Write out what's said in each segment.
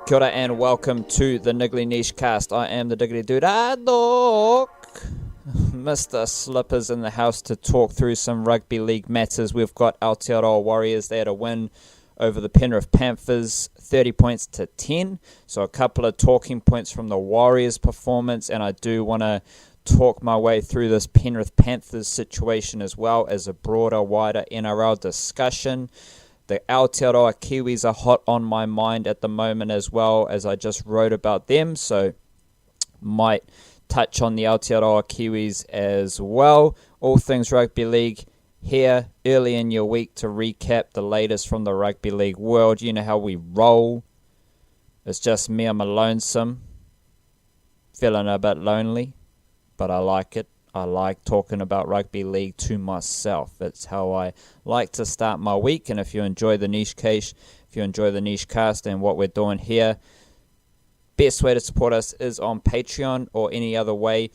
Kia ora and welcome to the Niggly Niche Cast. I am the Diggity Dude, Doc. Mr. Slippers in the house to talk through some rugby league matters. We've got Aotearoa Warriors. They had a win over the Penrith Panthers, 30 points to 10. So a couple of talking points from the Warriors' performance, and I do want to talk my way through this Penrith Panthers situation as well as a broader, wider NRL discussion. The Aotearoa Kiwis are hot on my mind at the moment as well, as I just wrote about them, so might touch on the Aotearoa Kiwis as well. All things rugby league here early in your week to recap the latest from the rugby league world. You know how we roll. It's just me, I'm a lonesome, feeling a bit lonely, but I like it. I like talking about rugby league to myself. It's how I like to start my week. And if you enjoy the Niche Case, if you enjoy the Niche Cast and what we're doing here, best way to support us is on Patreon or any other way.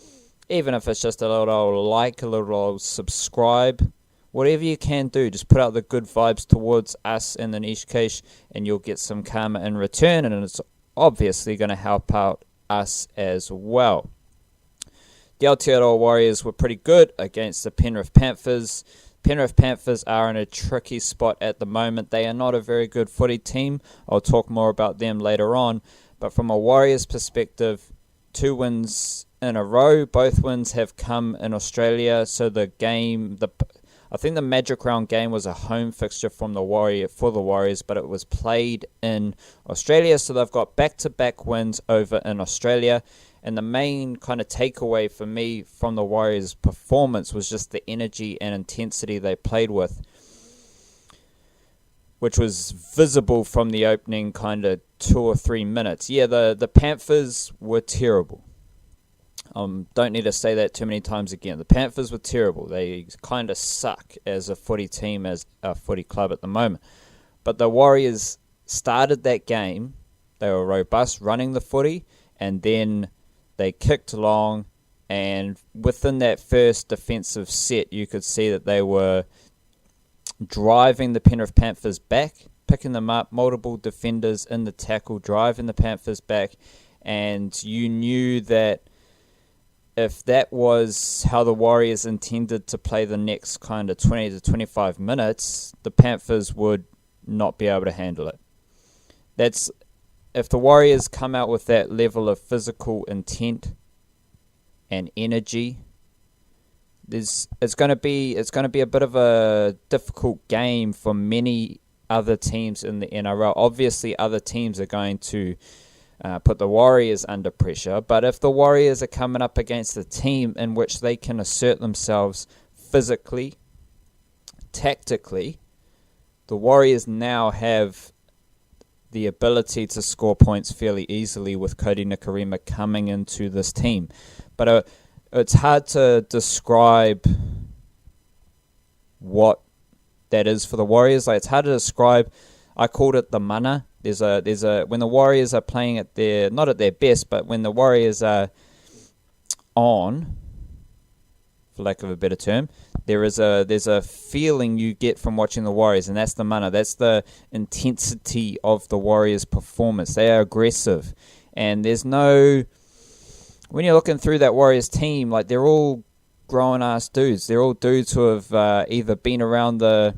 Even if it's just a little like, a little subscribe, whatever you can do, just put out the good vibes towards us in the Niche Case and you'll get some karma in return. And it's obviously going to help out us as well. The Aotearoa Warriors were pretty good against the Penrith Panthers. Penrith Panthers are in a tricky spot at the moment. They are not a very good footy team. I'll talk more about them later on. But from a Warriors perspective, 2 wins in a row. Both wins have come in Australia. So the game, I think the Magic Round game was a home fixture for the Warriors, but it was played in Australia. So they've got back-to-back wins over in Australia. And the main kind of takeaway for me from the Warriors' performance was just the energy and intensity they played with, which was visible from the opening kind of 2 or 3 minutes. Yeah, the Panthers were terrible. Don't need to say that too many times again. The Panthers were terrible. They kind of suck as a footy team, as a footy club at the moment. But the Warriors started that game. They were robust, running the footy, and then they kicked along, and within that first defensive set, you could see that they were driving the Penrith Panthers back, picking them up, multiple defenders in the tackle, driving the Panthers back, and you knew that if that was how the Warriors intended to play the next kind of 20 to 25 minutes, the Panthers would not be able to handle it. If the Warriors come out with that level of physical intent and energy, it's going to be a bit of a difficult game for many other teams in the NRL. Obviously, other teams are going to put the Warriors under pressure, but if the Warriors are coming up against a team in which they can assert themselves physically, tactically, the Warriors now have the ability to score points fairly easily with Cody Nikorima coming into this team. But it's hard to describe what that is for the Warriors. Like, it's hard to describe. I called it the mana. There's a when the Warriors are playing at not at their best, but when the Warriors are on, for lack of a better term, there's a feeling you get from watching the Warriors, and that's the mana. That's the intensity of the Warriors' performance. They are aggressive, and there's no. When you're looking through that Warriors team, like, they're all grown-ass dudes. They're all dudes who have either been around the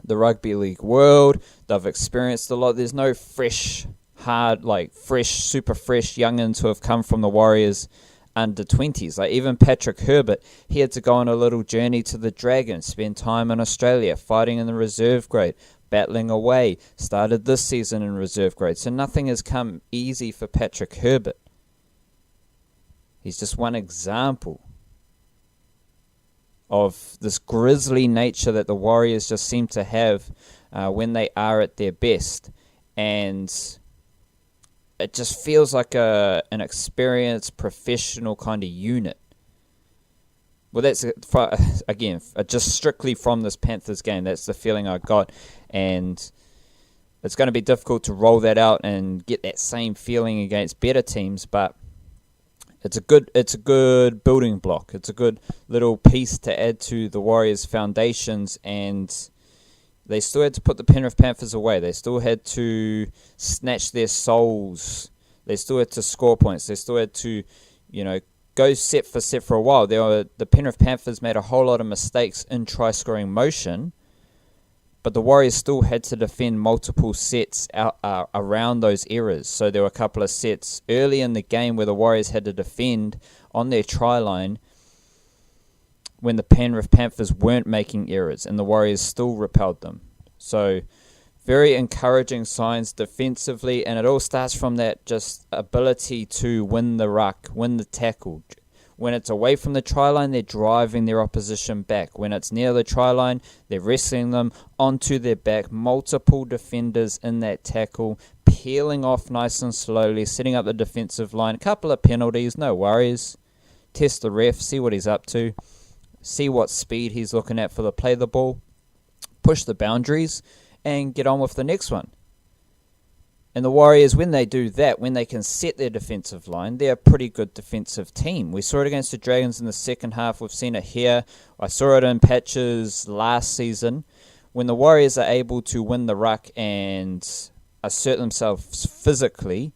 rugby league world. They've experienced a lot. There's no fresh, super fresh youngins who have come from the Warriors under 20s. Like, even Patrick Herbert, he had to go on a little journey to the Dragons, spend time in Australia, fighting in the reserve grade, battling away, started this season in reserve grade. So nothing has come easy for Patrick Herbert. He's just one example of this grisly nature that the Warriors just seem to have when they are at their best. And it just feels like an experienced, professional kind of unit. Well, that's, again, just strictly from this Panthers game. That's the feeling I got. And it's going to be difficult to roll that out and get that same feeling against better teams, but it's a good building block. It's a good little piece to add to the Warriors' foundations, and They still had to put the Penrith Panthers away. They still had to snatch their souls. They still had to score points. They still had to, go set for a while. The Penrith Panthers made a whole lot of mistakes in try-scoring motion, but the Warriors still had to defend multiple sets around those errors. So there were a couple of sets early in the game where the Warriors had to defend on their try line when the Penrith Panthers weren't making errors, and the Warriors still repelled them. So very encouraging signs defensively, and it all starts from that just ability to win the ruck, win the tackle. When it's away from the try line, they're driving their opposition back. When it's near the try line, they're wrestling them onto their back. Multiple defenders in that tackle, peeling off nice and slowly, setting up the defensive line. A couple of penalties, no worries. Test the ref, see what he's up to. See what speed he's looking at for the play the ball. Push the boundaries and get on with the next one. And the Warriors, when they do that, when they can set their defensive line, they're a pretty good defensive team. We saw it against the Dragons in the second half. We've seen it here. I saw it in patches last season. When the Warriors are able to win the ruck and assert themselves physically,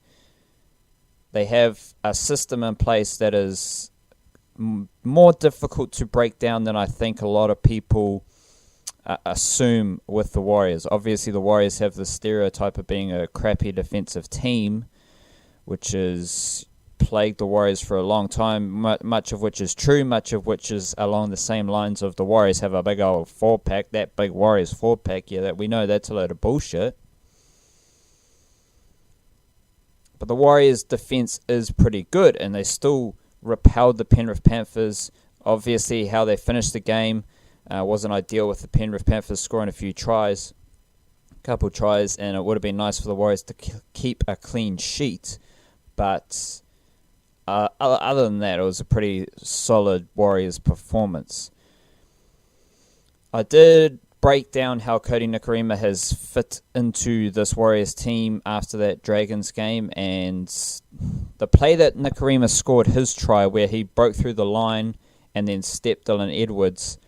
they have a system in place that is more difficult to break down than I think a lot of people assume with the Warriors. Obviously, the Warriors have the stereotype of being a crappy defensive team, which has plagued the Warriors for a long time, much of which is true, much of which is along the same lines of the Warriors have a big old 4-pack, that big Warriors 4-pack, that we know that's a load of bullshit. But the Warriors' defense is pretty good, and they still repelled the Penrith Panthers. Obviously, how they finished the game wasn't ideal with the Penrith Panthers scoring a few tries, a couple tries, and it would have been nice for the Warriors to keep a clean sheet. But other than that, it was a pretty solid Warriors performance. I did break down how Cody Nikorima has fit into this Warriors team after that Dragons game, and the play that Nikorima scored his try where he broke through the line and then stepped Dylan Edwards,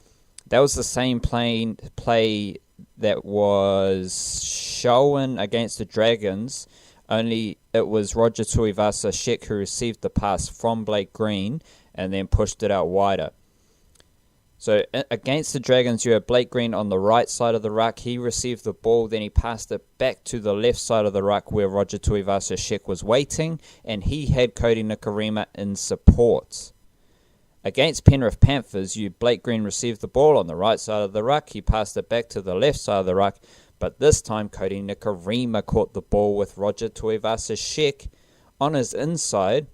that was the same play that was shown against the Dragons, only it was Roger Tuivasa-Sheck who received the pass from Blake Green and then pushed it out wider. So against the Dragons, you had Blake Green on the right side of the ruck. He received the ball, then he passed it back to the left side of the ruck where Roger Tuivasa-Sheck was waiting, and he had Cody Nikorima in support. Against Penrith Panthers, Blake Green received the ball on the right side of the ruck. He passed it back to the left side of the ruck, but this time Cody Nikorima caught the ball with Roger Tuivasa-Sheck on his inside,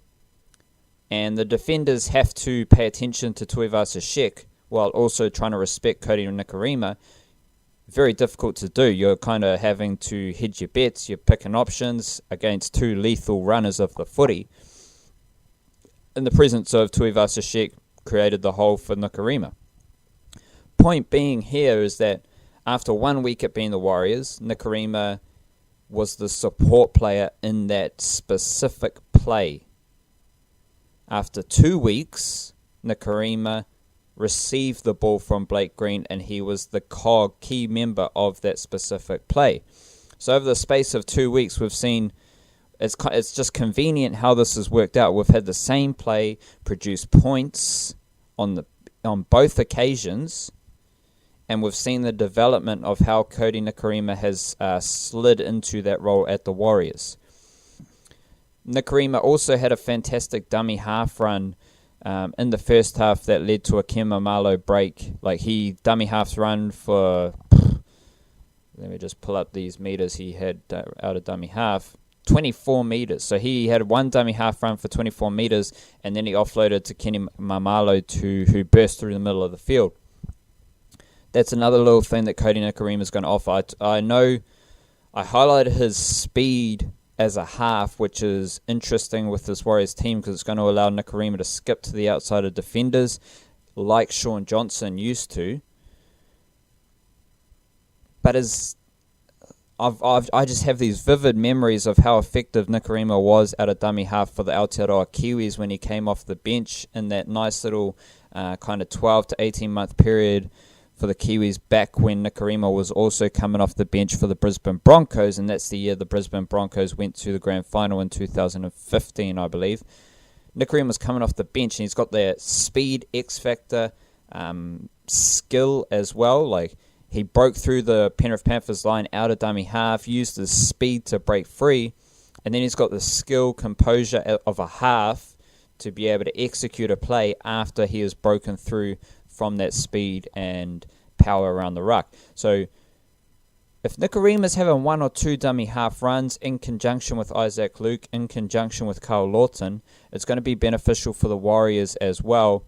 and the defenders have to pay attention to Tuivasa-Sheck while also trying to respect Cody Nikorima. Very difficult to do. You're kind of having to hedge your bets. You're picking options against two lethal runners of the footy. In the presence of Tuivasa-Sheck, created the hole for Nikorima. Point being here is that after 1 week at being the Warriors, Nikorima was the support player in that specific play. After 2 weeks, Nikorima received the ball from Blake Green, and he was the key member of that specific play. So over the space of 2 weeks, we've seen it's just convenient how this has worked out. We've had the same play produce points on both occasions, and we've seen the development of how Cody Nikorima has slid into that role at the Warriors. Nikorima also had a fantastic dummy half run in the first half that led to a Kemamalo break. Like, he dummy halves run for, let me just pull up these meters he had out of dummy half, 24 meters. So he had one dummy half run for 24 meters, and then he offloaded to Kenny Mamalo who burst through the middle of the field. That's another little thing that Cody Nikorima is going to offer. I know I highlighted his speed as a half, which is interesting with this Warriors team because it's going to allow Nikorima to skip to the outside of defenders like Sean Johnson used to. But I just have these vivid memories of how effective Nikorima was at a dummy half for the Aotearoa Kiwis when he came off the bench in that nice little kind of 12 to 18 month period for the Kiwis back when Nikorima was also coming off the bench for the Brisbane Broncos, and that's the year the Brisbane Broncos went to the grand final in 2015, I believe. Nikorima was coming off the bench, and he's got that speed, X-factor, skill as well. Like, he broke through the Penrith Panthers line out of dummy half, used his speed to break free, and then he's got the skill, composure of a half to be able to execute a play after he has broken through from that speed and power around the ruck. So if Nikorima's having one or two dummy half runs in conjunction with Isaac Luke, in conjunction with Kyle Lawton, it's going to be beneficial for the Warriors as well,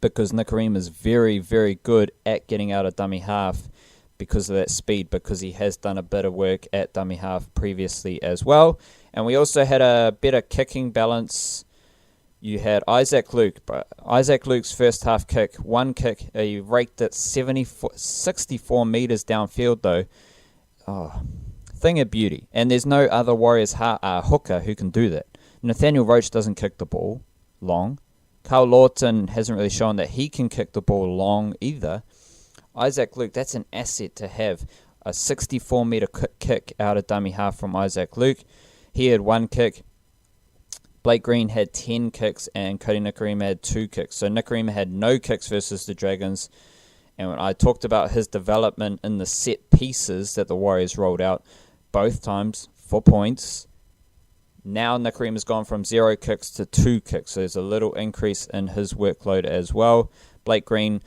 because Nikorima's very, very good at getting out of dummy half because of that speed, because he has done a bit of work at dummy half previously as well. And we also had a better kicking balance. You had Isaac Luke, but Isaac Luke's first half kick, one kick, he raked it 64 metres downfield though. Oh, thing of beauty. And there's no other Warriors hooker who can do that. Nathaniel Roach doesn't kick the ball long. Kyle Lawton hasn't really shown that he can kick the ball long either. Isaac Luke, that's an asset to have. A 64 metre kick out of dummy half from Isaac Luke. He had one kick. Blake Green had 10 kicks and Cody Nikorima had 2 kicks. So Nikorima had no kicks versus the Dragons. And when I talked about his development in the set pieces that the Warriors rolled out, both times for points. Now Nikorima's gone from 0 kicks to 2 kicks. So there's a little increase in his workload as well. Blake Green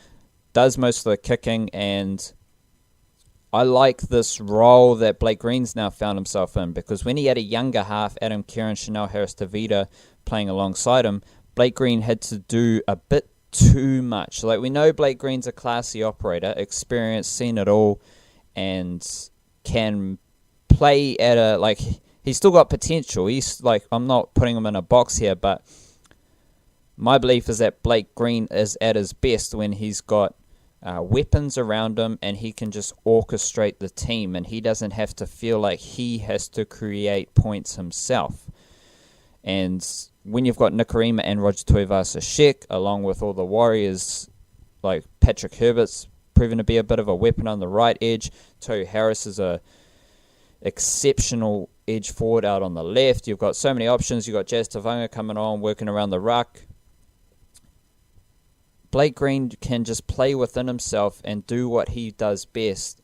does most of the kicking, and I like this role that Blake Green's now found himself in, because when he had a younger half, Adam Kieran, Chanel Harris-Tavita, playing alongside him, Blake Green had to do a bit too much. Like, we know Blake Green's a classy operator, experienced, seen it all, and can play at a, like, he's still got potential. He's, like, I'm not putting him in a box here, but my belief is that Blake Green is at his best when he's got weapons around him and he can just orchestrate the team, and he doesn't have to feel like he has to create points himself. And when you've got Nikorima and Roger Tuivasa-Sheck, along with all the Warriors, like Patrick Herbert's proven to be a bit of a weapon on the right edge. Tohu Harris is a exceptional edge forward out on the left. You've got so many options. You've got Jazz Tavanga coming on, working around the ruck. Blake Green can just play within himself and do what he does best,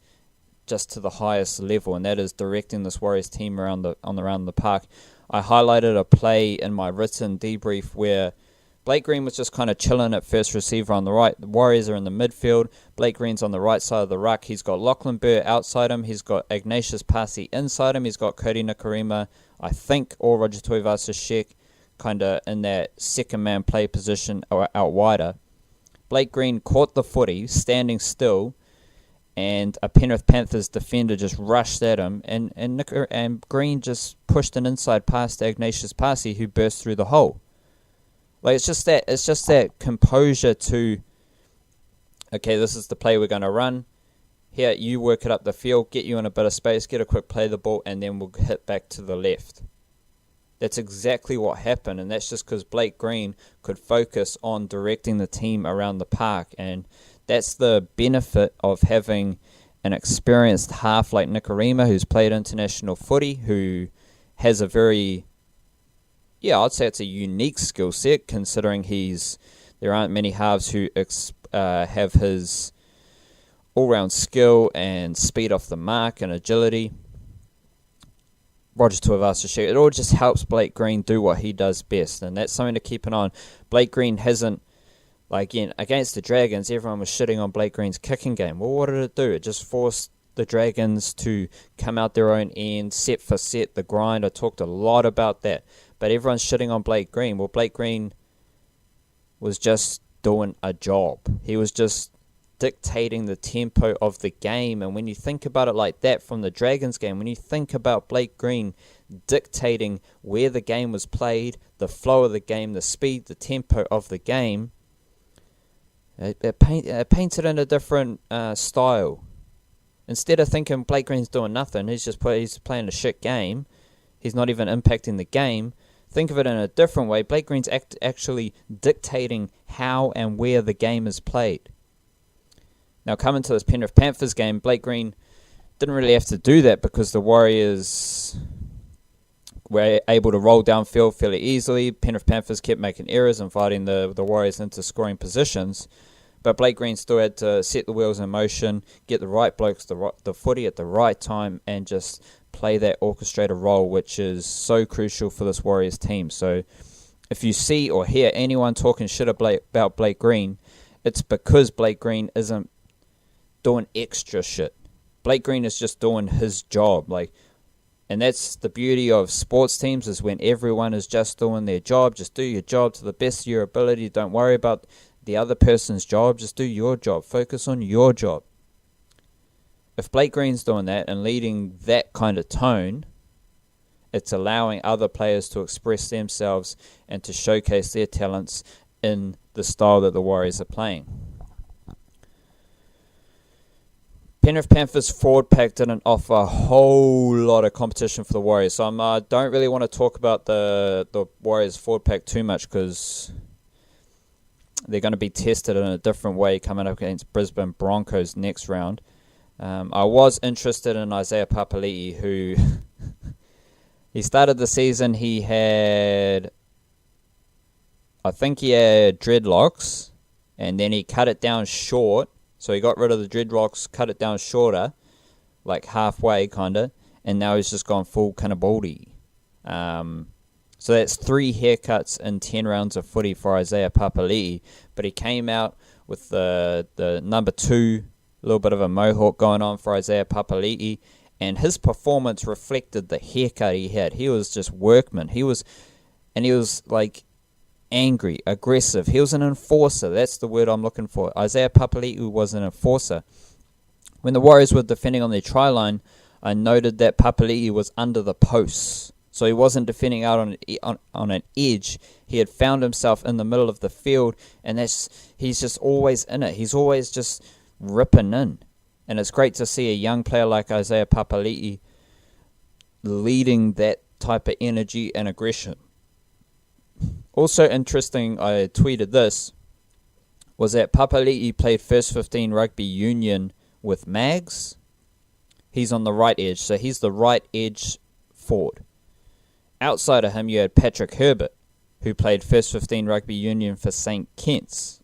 just to the highest level, and that is directing this Warriors team around the park. I highlighted a play in my written debrief where Blake Green was just kind of chilling at first receiver on the right. The Warriors are in the midfield. Blake Green's on the right side of the ruck. He's got Lachlan Burr outside him. He's got Ignatius Parsi inside him. He's got Cody Nikorima, I think, or Roger Tuivasa-Sheck kind of in that second man play position or out wider. Blake Green caught the footy, standing still, and a Penrith Panthers defender just rushed at him, and Green just pushed an inside pass to Ignatius Parsi, who burst through the hole. Like, it's just that composure to, okay, this is the play we're going to run. Here, you work it up the field, get you in a bit of space, get a quick play of the ball, and then we'll hit back to the left. That's exactly what happened, and that's just because Blake Green could focus on directing the team around the park, and that's the benefit of having an experienced half like Nikorima, who's played international footy, who has a very, I'd say it's a unique skill set, considering there aren't many halves who have his all-round skill and speed off the mark and agility. Roger Tuivasa-Sheck, it all just helps Blake Green do what he does best, and that's something to keep an eye on. Blake Green hasn't, like, again, against the Dragons, everyone was shitting on Blake Green's kicking game. Well, what did it do? It just forced the Dragons to come out their own end, set for set, the grind. I talked a lot about that, but everyone's shitting on Blake Green. Well, Blake Green was just doing a job. He was just dictating the tempo of the game, and when you think about it like that from the Dragons game, when you think about Blake Green dictating where the game was played, the flow of the game, the speed, the tempo of the game, it paints it in a different style. Instead of thinking Blake Green's doing nothing, he's playing a shit game, he's not even impacting the game. Think of it in a different way. Blake Green's actually dictating how and where the game is played. Now, coming to this Penrith Panthers game, Blake Green didn't really have to do that because the Warriors were able to roll downfield fairly easily. Penrith Panthers kept making errors, inviting the Warriors into scoring positions. But Blake Green still had to set the wheels in motion, get the right blokes, the footy at the right time, and just play that orchestrator role, which is so crucial for this Warriors team. So if you see or hear anyone talking shit about Blake Green, it's because Blake Green isn't doing extra shit. Blake Green is just doing his job. And that's the beauty of sports teams, is when everyone is just doing their job. Just do your job to the best of your ability. Don't worry about the other person's job. Just do your job. Focus on your job. If Blake Green's doing that and leading that kind of tone, it's allowing other players to express themselves and to showcase their talents in the style that the Warriors are playing. Penrith Panthers forward pack didn't offer a whole lot of competition for the Warriors. So I don't really want to talk about the Warriors forward pack too much because they're going to be tested in a different way coming up against Brisbane Broncos next round. I was interested in Isaiah Papali'i, who he started the season, he had dreadlocks, and then he cut it down short. So he got rid of the dreadlocks, cut it down shorter, like halfway kind of, and now he's just gone full kind of baldy. So that's 3 haircuts in 10 rounds of footy for Isaiah Papali'i, but he came out with the number 2, a little bit of a mohawk going on for Isaiah Papali'i, and his performance reflected the haircut he had. He was just workman. He was like angry, aggressive. He was an enforcer. That's the word I'm looking for. Isaiah Papali'i was an enforcer. When the Warriors were defending on their try line, I noted that Papali'i was under the posts. So he wasn't defending out on an edge. He had found himself in the middle of the field, and he's just always in it. He's always just ripping in. And it's great to see a young player like Isaiah Papali'i leading that type of energy and aggression. Also interesting, I tweeted this, was that Papali'i played first 15 rugby union with Mags. He's on the right edge, so he's the right edge forward. Outside of him, you had Patrick Herbert, who played first 15 rugby union for St. Kitts.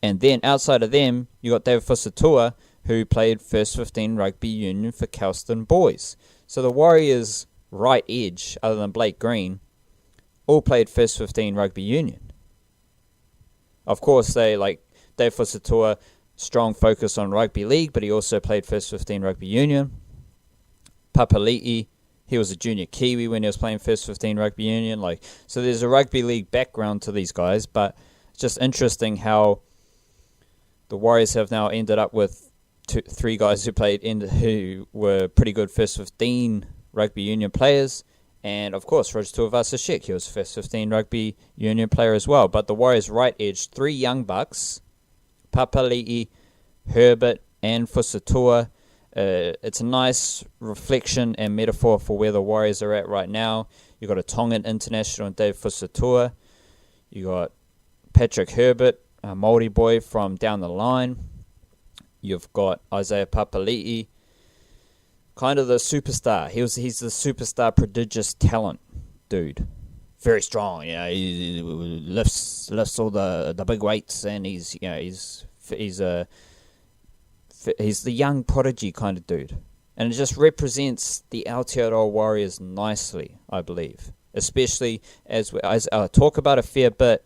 And then outside of them, you got David Fusatua, who played first 15 rugby union for Kelston Boys. So the Warriors' right edge, other than Blake Green, all played first 15 rugby union. Of course, Dave Fusatua, strong focus on rugby league, but he also played first 15 rugby union. Papali'i, he was a junior Kiwi when he was playing first 15 rugby union. So there's a rugby league background to these guys, but it's just interesting how the Warriors have now ended up with 3 guys who were pretty good first 15 rugby union players. And, of course, Roger Tuivasa-Sheck, he was first 15 rugby union player as well. But the Warriors' right edge, 3 young bucks, Papali'i, Herbert, and Fusatua. It's a nice reflection and metaphor for where the Warriors are at right now. You've got a Tongan international and Dave Fusatua. You got Patrick Herbert, a Māori boy from down the line. You've got Isaiah Papali'i, kind of the superstar. He's the superstar, prodigious talent dude. Very strong, he lifts all the big weights, and he's the young prodigy kind of dude. And it just represents the Aotearoa Warriors nicely, I believe. Especially as I talk about a fair bit,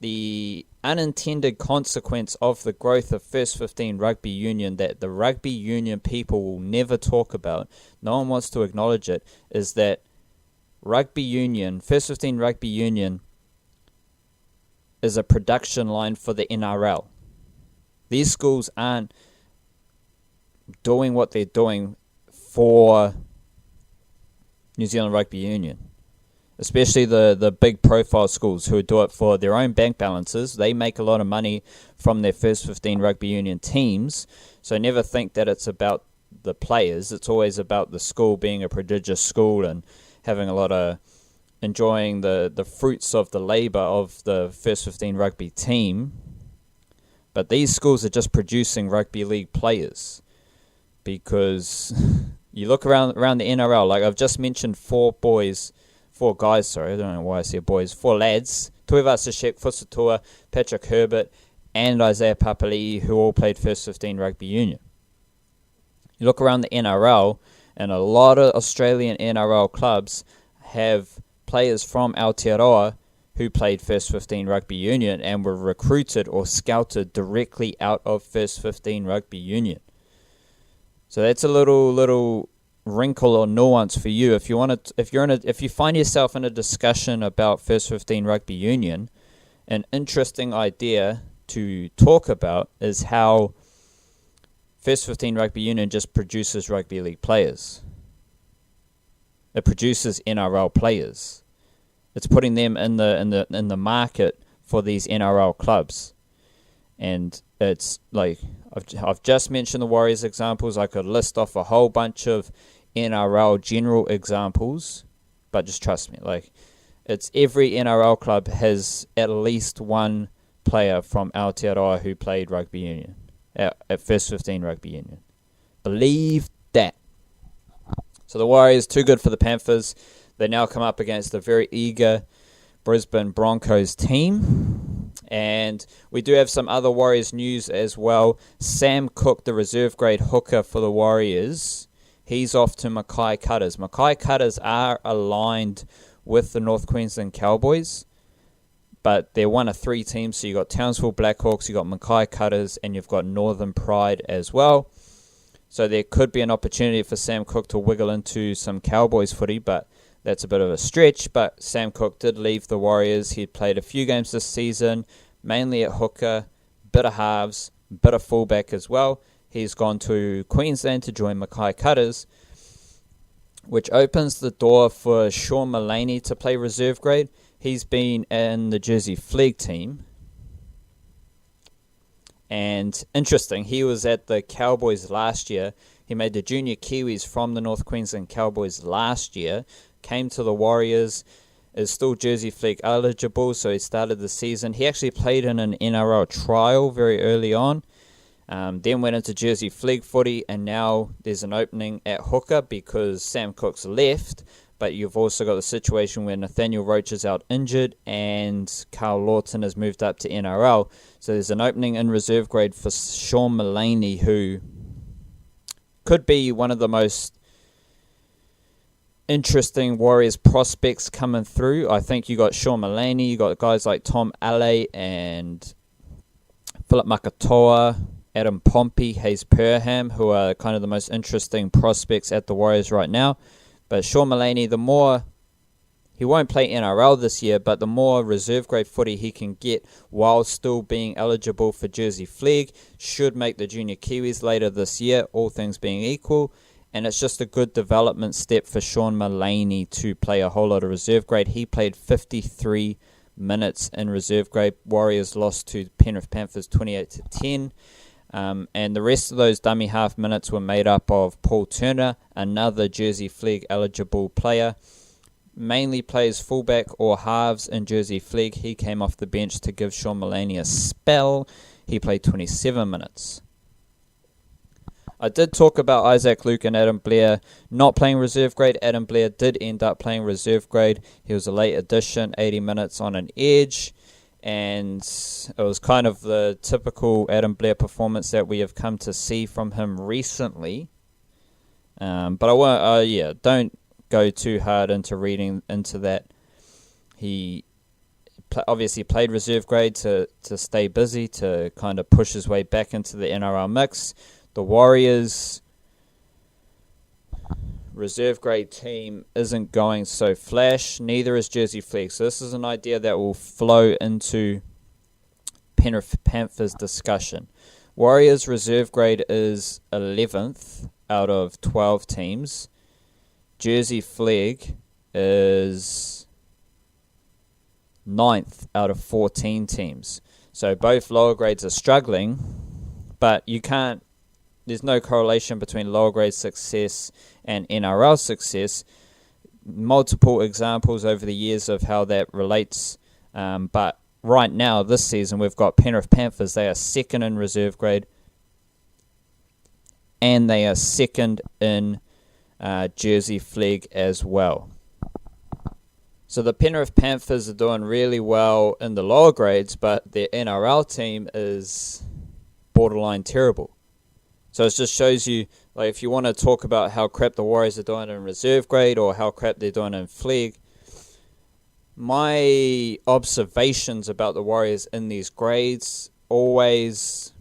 the unintended consequence of the growth of first 15 rugby union that the rugby union people will never talk about, no one wants to acknowledge it, is that rugby union, first 15 rugby union, is a production line for the NRL. These schools aren't doing what they're doing for New Zealand Rugby Union. Especially the big profile schools who do it for their own bank balances. They make a lot of money from their first 15 rugby union teams. So never think that it's about the players. It's always about the school being a prodigious school and having a lot of enjoying the fruits of the labour of the first 15 rugby team. But these schools are just producing rugby league players, because you look around the NRL, like I've just mentioned four guys, I don't know why I said boys, four lads, Tuiva Sashek, Fusatua, Patrick Herbert, and Isaiah Papali'i, who all played first 15 rugby union. You look around the NRL, and a lot of Australian NRL clubs have players from Aotearoa who played first 15 rugby union and were recruited or scouted directly out of first 15 rugby union. So that's a little wrinkle or nuance for you. If you find yourself in a discussion about first 15 rugby union, an interesting idea to talk about is how first 15 rugby union just produces rugby league players. It produces NRL players. It's putting them in the market for these NRL clubs. And it's like I've just mentioned the Warriors examples. I could list off a whole bunch of NRL general examples, but just trust me, like it's every NRL club has at least one player from Aotearoa who played rugby union at first 15 rugby union. Believe that. So the Warriors, too good for the Panthers. They now come up against a very eager Brisbane Broncos team. And we do have some other Warriors news as well. Sam Cook, the reserve grade hooker for the Warriors, he's off to Mackay Cutters. Mackay Cutters are aligned with the North Queensland Cowboys, but they're one of three teams. So you've got Townsville Blackhawks, you've got Mackay Cutters, and you've got Northern Pride as well. So there could be an opportunity for Sam Cook to wiggle into some Cowboys footy, but that's a bit of a stretch. But Sam Cook did leave the Warriors. He'd played a few games this season, mainly at hooker, bit of halves, bit of fullback as well. He's gone to Queensland to join Mackay Cutters, which opens the door for Sean Mullaney to play reserve grade. He's been in the Jersey Flegg team. And interesting, he was at the Cowboys last year. He made the junior Kiwis from the North Queensland Cowboys last year, came to the Warriors, is still Jersey Flegg eligible, so he started the season. He actually played in an NRL trial very early on, then went into Jersey Flegg footy, and now there's an opening at hooker because Sam Cook's left, but you've also got the situation where Nathaniel Roach is out injured and Carl Lawton has moved up to NRL. So there's an opening in reserve grade for Sean Mullaney, who could be one of the most interesting Warriors prospects coming through. I think you got Sean Mullaney, you got guys like Tom Alley and Philip Makatoa, Adam Pompey, Hayes Perham, who are kind of the most interesting prospects at the Warriors right now. But Sean Mullaney, he won't play NRL this year, but the more reserve grade footy he can get while still being eligible for Jersey Flegg should make the junior Kiwis later this year, all things being equal. And it's just a good development step for Sean Mullaney to play a whole lot of reserve grade. He played 53 minutes in reserve grade. Warriors lost to Penrith Panthers 28-10. And the rest of those dummy half minutes were made up of Paul Turner, another Jersey Flegg eligible player. Mainly plays fullback or halves in Jersey Flegg. He came off the bench to give Sean Mullaney a spell. He played 27 minutes. I did talk about Isaac Luke and Adam Blair not playing reserve grade. Adam Blair did end up playing reserve grade. He was a late addition, 80 minutes on an edge. And it was kind of the typical Adam Blair performance that we have come to see from him recently. But I won't, don't go too hard into reading into that. He obviously played reserve grade to stay busy, to kind of push his way back into the NRL mix. The Warriors reserve grade team isn't going so flash, neither is Jersey Flegg. So this is an idea that will flow into Penrith Panthers discussion. Warriors reserve grade is 11th out of 12 teams. Jersey Flegg is 9th out of 14 teams. So both lower grades are struggling, but there's no correlation between lower grade success and NRL success. Multiple examples over the years of how that relates, but right now, this season, we've got Penrith Panthers. They are second in reserve grade, and they are second in Jersey Flegg as well. So the Penrith Panthers are doing really well in the lower grades, but their NRL team is borderline terrible. So it just shows you, like, if you want to talk about how crap the Warriors are doing in reserve grade or how crap they're doing in Flegg, my observations about the Warriors in these grades always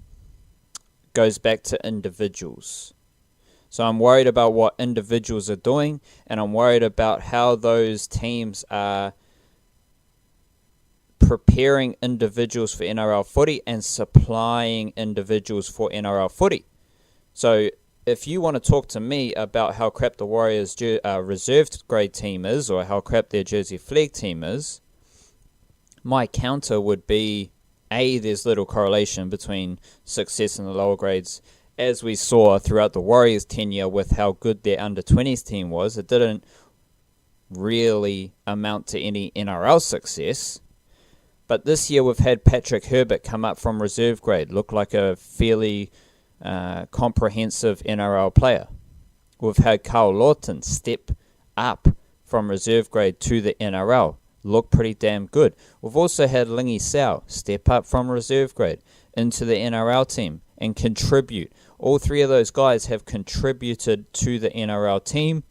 goes back to individuals. So I'm worried about what individuals are doing, and I'm worried about how those teams are preparing individuals for NRL footy and supplying individuals for NRL footy. So if you want to talk to me about how crap the Warriors' reserved grade team is, or how crap their Jersey Flegg team is, my counter would be, there's little correlation between success in the lower grades, as we saw throughout the Warriors' tenure with how good their under-20s team was. It didn't really amount to any NRL success. But this year we've had Patrick Herbert come up from reserve grade, look like a fairly comprehensive NRL player. We've had Carl Lawton step up from reserve grade to the NRL, look pretty damn good. We've also had Lingy Sau step up from reserve grade into the NRL team and contribute. All three of those guys have contributed to the NRL team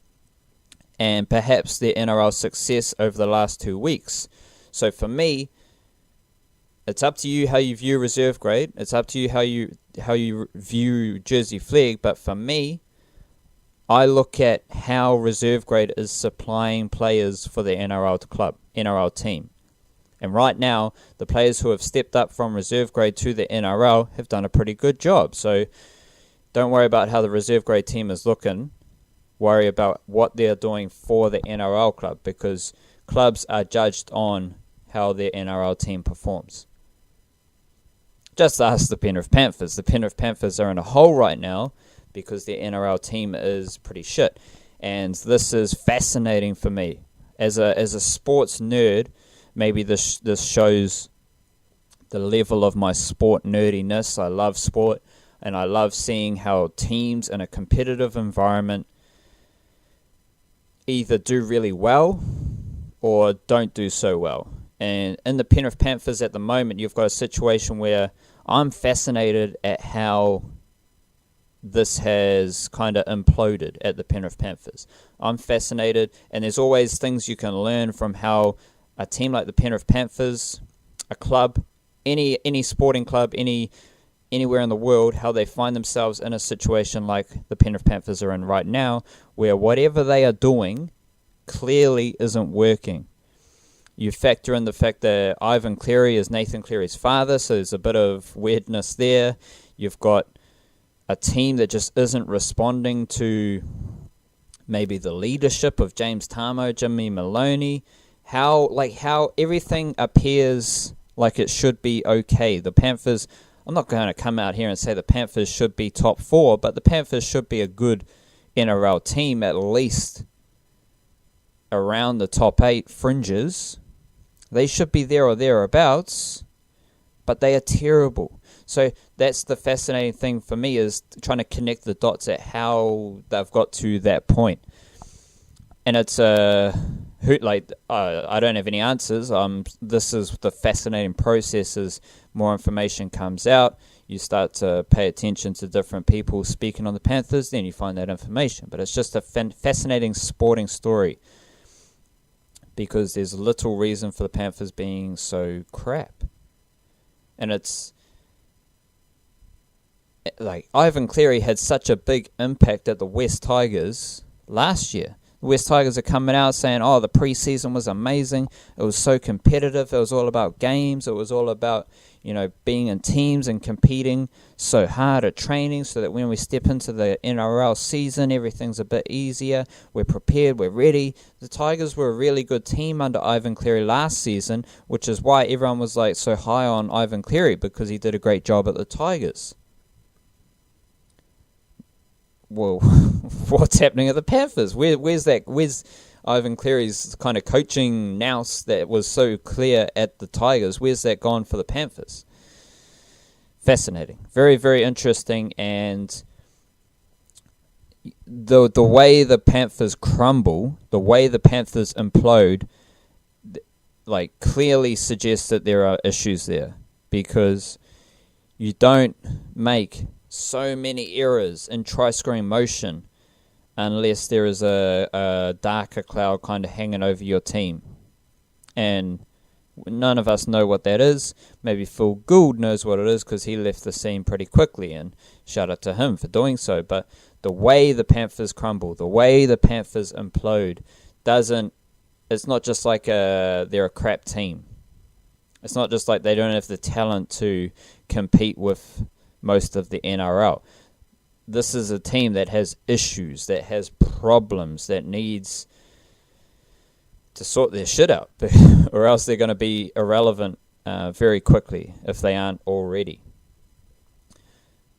and perhaps their NRL success over the last 2 weeks. So for me, it's up to you how you view reserve grade. It's up to you how you view Jersey Flegg. But for me, I look at how reserve grade is supplying players for the NRL team. And right now, the players who have stepped up from reserve grade to the NRL have done a pretty good job. So don't worry about how the reserve grade team is looking. Worry about what they're doing for the NRL club, because clubs are judged on how their NRL team performs. Just ask the Penrith Panthers. The Penrith Panthers are in a hole right now because their NRL team is pretty shit. And this is fascinating for me. As a sports nerd, maybe this shows the level of my sport nerdiness. I love sport, and I love seeing how teams in a competitive environment either do really well or don't do so well. And in the Penrith Panthers at the moment, you've got a situation where I'm fascinated at how this has kind of imploded at the Penrith Panthers. I'm fascinated, and there's always things you can learn from how a team like the Penrith Panthers, a club, any sporting club, anywhere in the world, how they find themselves in a situation like the Penrith Panthers are in right now, where whatever they are doing clearly isn't working. You factor in the fact that Ivan Cleary is Nathan Cleary's father, so there's a bit of weirdness there. You've got a team that just isn't responding to maybe the leadership of James Tarmo, Jimmy Maloney, how everything appears like it should be okay. The Panthers, I'm not going to come out here and say the Panthers should be top 4, but the Panthers should be a good NRL team, at least around the top 8 fringes. They should be there or thereabouts, but they are terrible. So that's the fascinating thing for me, is trying to connect the dots at how they've got to that point. And it's I don't have any answers. This is the fascinating process. As more information comes out, you start to pay attention to different people speaking on the Panthers, then you find that information. But it's just a fascinating sporting story, because there's little reason for the Panthers being so crap. And it's like Ivan Cleary had such a big impact at the West Tigers last year. The West Tigers are coming out saying, the preseason was amazing. It was so competitive. It was all about games. It was all about, being in teams and competing so hard at training, so that when we step into the NRL season, everything's a bit easier. We're prepared. We're ready. The Tigers were a really good team under Ivan Cleary last season, which is why everyone was so high on Ivan Cleary, because he did a great job at the Tigers. Well, what's happening at the Panthers? Where's Ivan Cleary's kind of coaching nous that was so clear at the Tigers, where's that gone for the Panthers? Fascinating. Very, very interesting. And the way the Panthers crumble, the way the Panthers implode, like, clearly suggests that there are issues there, because you don't make so many errors in try-scoring motion unless there is a darker cloud kind of hanging over your team. And none of us know what that is. Maybe Phil Gould knows what it is because he left the scene pretty quickly, and shout out to him for doing so. But the way the Panthers crumble, the way the Panthers implode, it's not just like they're a crap team. It's not just like they don't have the talent to compete with most of the NRL. This is a team that has issues, that has problems, that needs to sort their shit out, or else they're going to be irrelevant very quickly if they aren't already.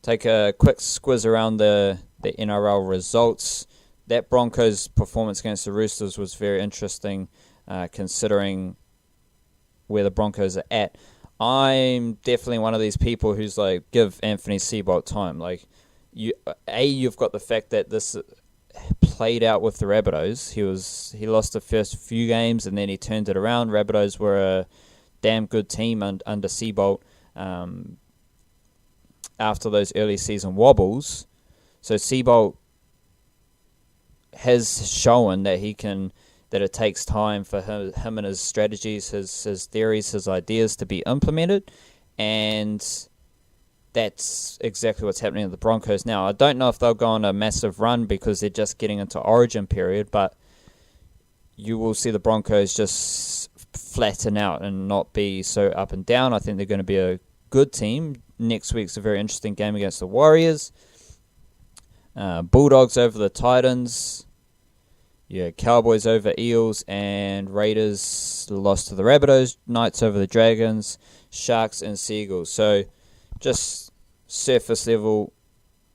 Take a quick squiz around the NRL results. That Broncos performance against the Roosters was very interesting, considering where the Broncos are at. I'm definitely one of these people who's like, give Anthony Seibold time. Like, you've got the fact that this played out with the Rabbitohs. He lost the first few games and then he turned it around. Rabbitohs were a damn good team under Seibold after those early season wobbles. So Seibold has shown that that it takes time for him and his strategies, his theories, his ideas to be implemented, and that's exactly what's happening to the Broncos now. I don't know if they'll go on a massive run because they're just getting into Origin period, but you will see the Broncos just flatten out and not be so up and down. I think they're going to be a good team. Next week's a very interesting game against the Warriors. Bulldogs over the Titans. Yeah, Cowboys over Eels, and Raiders lost to the Rabbitohs. Knights over the Dragons. Sharks and Seagulls. So, just surface level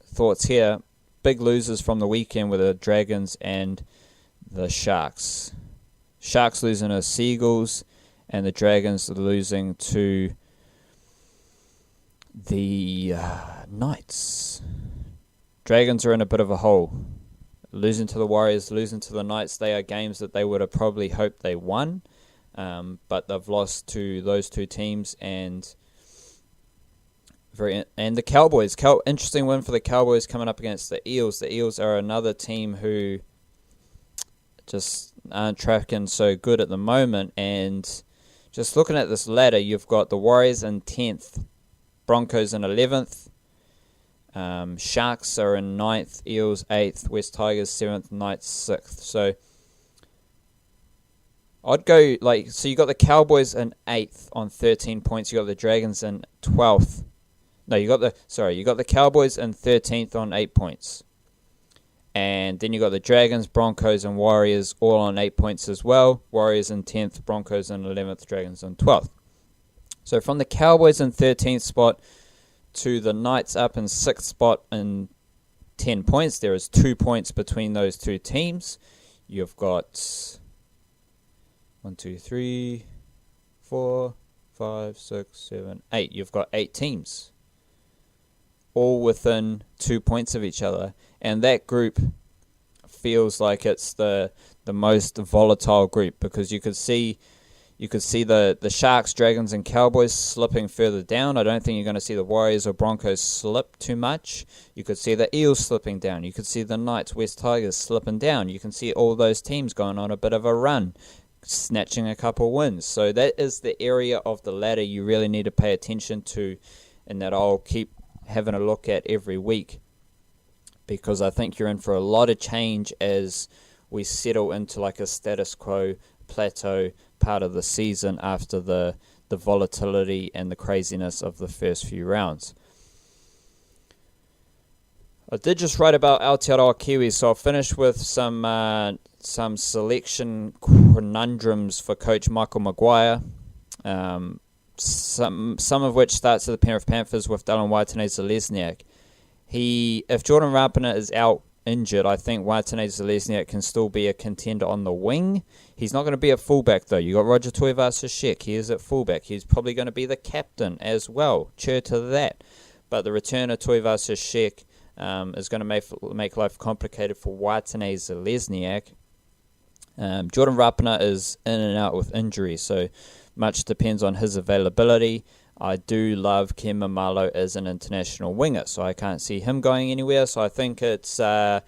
thoughts here. Big losers from the weekend were the Dragons and the Sharks. Sharks losing to Seagulls, and the Dragons losing to the Knights. Dragons are in a bit of a hole. Losing to the Warriors, losing to the Knights, they are games that they would have probably hoped they won, but they've lost to those two teams. And the Cowboys. Interesting win for the Cowboys coming up against the Eels. The Eels are another team who just aren't tracking so good at the moment. And just looking at this ladder, you've got the Warriors in 10th, Broncos in 11th. Sharks are in 9th, Eels 8th, West Tigers 7th, Knights 6th. So I'd go so you got the Cowboys in 8th on 13 points. You got the Dragons in 12th. No, you got the Cowboys in 13th on 8 points. And then you got the Dragons, Broncos, and Warriors all on 8 points as well. Warriors in 10th, Broncos in 11th, Dragons in 12th. So from the Cowboys in 13th spot to the Knights up in 6th spot in 10 points. There is 2 points between those two teams. You've got 1, 2, 3, 4, 5, 6, 7, 8. You've got 8 teams, all within 2 points of each other. And that group feels like it's the most volatile group, because you could see the Sharks, Dragons, and Cowboys slipping further down. I don't think you're going to see the Warriors or Broncos slip too much. You could see the Eels slipping down. You could see the Knights, West Tigers slipping down. You can see all those teams going on a bit of a run, snatching a couple wins. So that is the area of the ladder you really need to pay attention to, and that I'll keep having a look at every week, because I think you're in for a lot of change as we settle into like a status quo plateau part of the season after the volatility and the craziness of the first few rounds. I did just write about Aotearoa Kiwis, so I'll finish with some selection conundrums for Coach Michael Maguire. Some of which starts at the Penrith Panthers with Dylan Waitanei-Zelezniak. If Jordan Rapana is out injured, I think Watene-Zelezniak can still be a contender on the wing. He's not going to be a fullback, though. You got Roger Tuivasa-Sheck. He is at fullback. He's probably going to be the captain as well. Cheer to that. But the return of Tuivasa-Sheck is going to make life complicated for Watene-Zelezniak. Jordan Rapana is in and out with injury, so much depends on his availability. I do love Ken Mamalo as an international winger, so I can't see him going anywhere. So I think it's Ken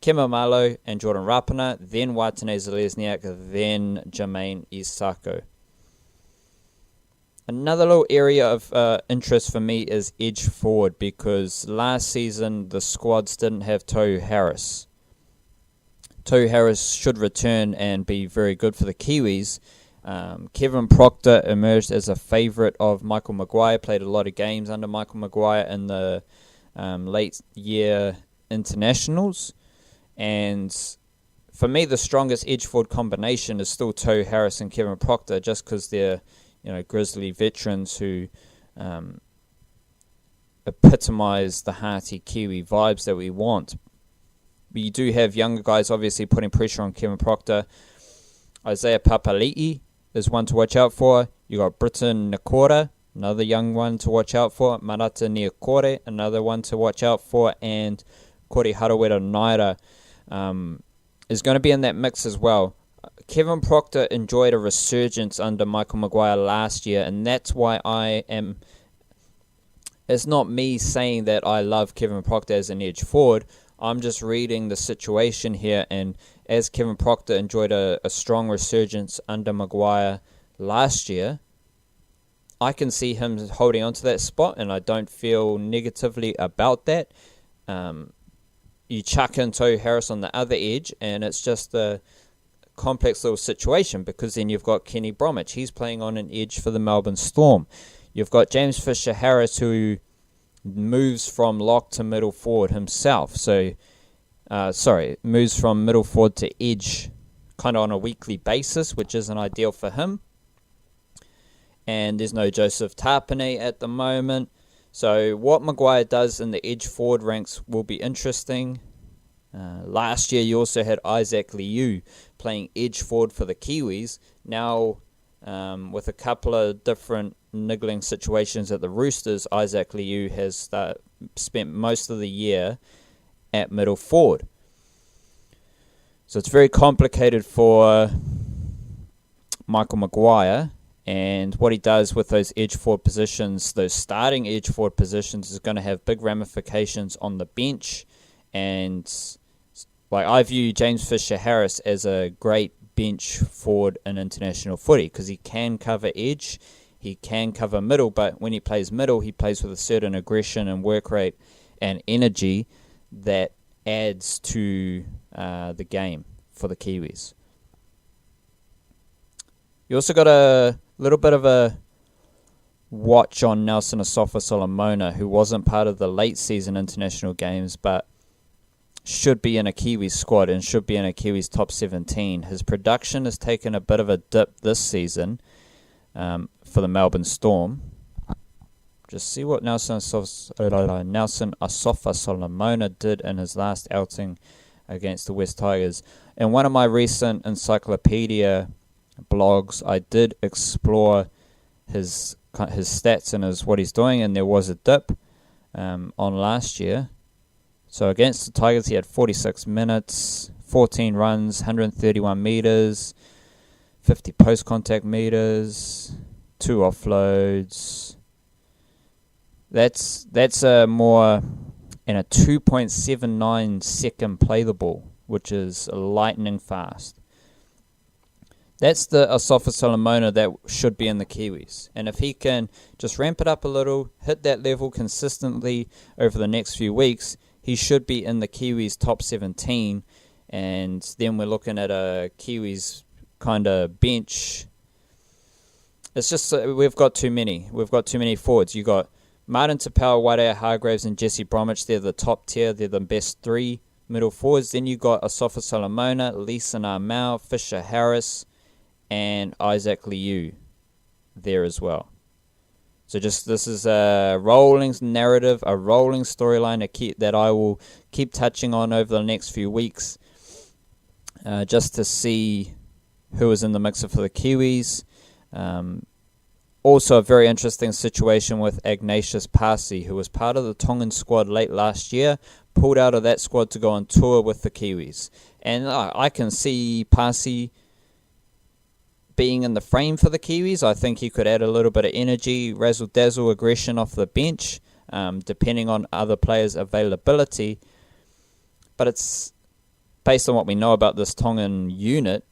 Mamalo and Jordan Rapana, then Watene-Zelezniak, then Jermaine Isako. Another little area of interest for me is edge forward, because last season the squads didn't have Tohu Harris. Tohu Harris should return and be very good for the Kiwis. Kevin Proctor emerged as a favourite of Michael Maguire, played a lot of games under Michael Maguire in the late year internationals. And for me, the strongest edge forward combination is still Tohu Harris and Kevin Proctor, just because they're Grizzly veterans who epitomise the hearty Kiwi vibes that we want. But you do have younger guys obviously putting pressure on Kevin Proctor. Isaiah Papali'i is one to watch out for. You got Britton Nakora, another young one to watch out for. Marata Niokore, another one to watch out for. And Kori Harawira Naira is going to be in that mix as well. Kevin Proctor enjoyed a resurgence under Michael Maguire last year, and that's why it's not me saying that I love Kevin Proctor as an edge forward. I'm just reading the situation here, and as Kevin Proctor enjoyed a strong resurgence under Maguire last year, I can see him holding on to that spot, and I don't feel negatively about that. You chuck in Tohu Harris on the other edge, and it's just a complex little situation, because then you've got Kenny Bromwich. He's playing on an edge for the Melbourne Storm. You've got James Fisher-Harris, who moves from lock to middle forward himself. Moves from middle forward to edge kind of on a weekly basis, which isn't ideal for him. And there's no Joseph Tapine at the moment. So what Maguire does in the edge forward ranks will be interesting. Last year you also had Isaac Liu playing edge forward for the Kiwis. Now with a couple of different niggling situations at the Roosters, Isaac Liu has spent most of the year at middle forward. So it's very complicated for Michael Maguire, and what he does with those edge forward positions, those starting edge forward positions, is going to have big ramifications on the bench. And I view James Fisher-Harris as a great bench forward in international footy, because he can cover edge, he can cover middle, but when he plays middle, he plays with a certain aggression and work rate and energy that adds to the game for the Kiwis. You also got a little bit of a watch on Nelson Asofa-Solomona, who wasn't part of the late season international games, but should be in a Kiwis squad and should be in a Kiwis top 17. His production has taken a bit of a dip this season for the Melbourne Storm. Just see what Nelson Asofa-Solomona did in his last outing against the West Tigers. In one of my recent encyclopedia blogs, I did explore his stats and what he's doing, and there was a dip on last year. So against the Tigers, he had 46 minutes, 14 runs, 131 metres, 50 post-contact metres, 2 offloads. That's a more and a 2.79 second play the ball, which is lightning fast. That's the Asofa-Solomona that should be in the Kiwis. And if he can just ramp it up a little, hit that level consistently over the next few weeks, he should be in the Kiwis top 17. And then we're looking at a Kiwis kind of bench. It's just we've got too many. We've got too many forwards. You got Martin Tapau, Wairea Hargreaves, and Jesse Bromwich. They're the top tier. They're the best 3 middle forwards. Then you got Asofa-Solomona, Leeson Armau, Fisher-Harris, and Isaac Liu there as well. So this is a rolling narrative, a rolling storyline that I will keep touching on over the next few weeks, just to see who is in the mixer for the Kiwis. Also a very interesting situation with Ignatius Parsi, who was part of the Tongan squad late last year, pulled out of that squad to go on tour with the Kiwis. And I can see Parsi being in the frame for the Kiwis. I think he could add a little bit of energy, razzle-dazzle, aggression off the bench, depending on other players' availability. But it's based on what we know about this Tongan unit.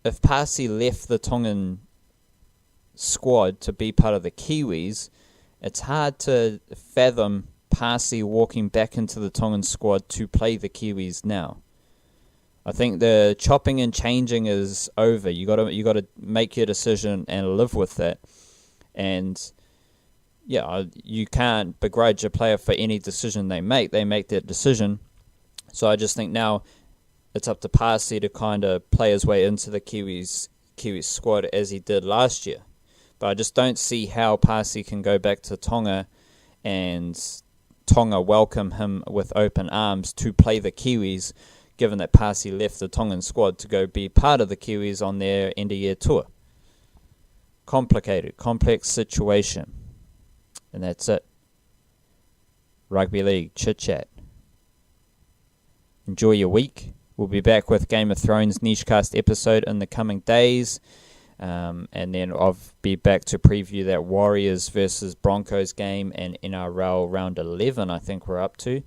If Parsi left the Tongan squad to be part of the Kiwis, it's hard to fathom Parsi walking back into the Tongan squad to play the Kiwis now. I think the chopping and changing is over. You got to make your decision and live with that. And yeah, you can't begrudge a player for any decision they make. They make that decision. So I just think now it's up to Parsi to kind of play his way into the Kiwis squad as he did last year. But I just don't see how Parsi can go back to Tonga and Tonga welcome him with open arms to play the Kiwis, given that Parsi left the Tongan squad to go be part of the Kiwis on their end-of-year tour. Complicated, complex situation. And that's it. Rugby League chit-chat. Enjoy your week. We'll be back with Game of Thrones Nichecast episode in the coming days. And then I'll be back to preview that Warriors versus Broncos game and NRL round 11, I think we're up to.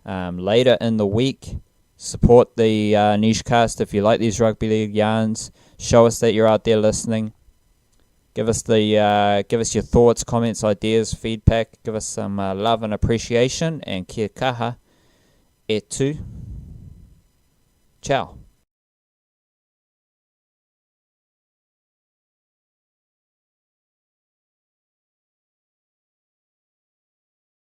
Later in the week, support the Nichecast if you like these rugby league yarns. Show us that you're out there listening. Give us your thoughts, comments, ideas, feedback. Give us some love and appreciation. And kia kaha e tu. Ciao.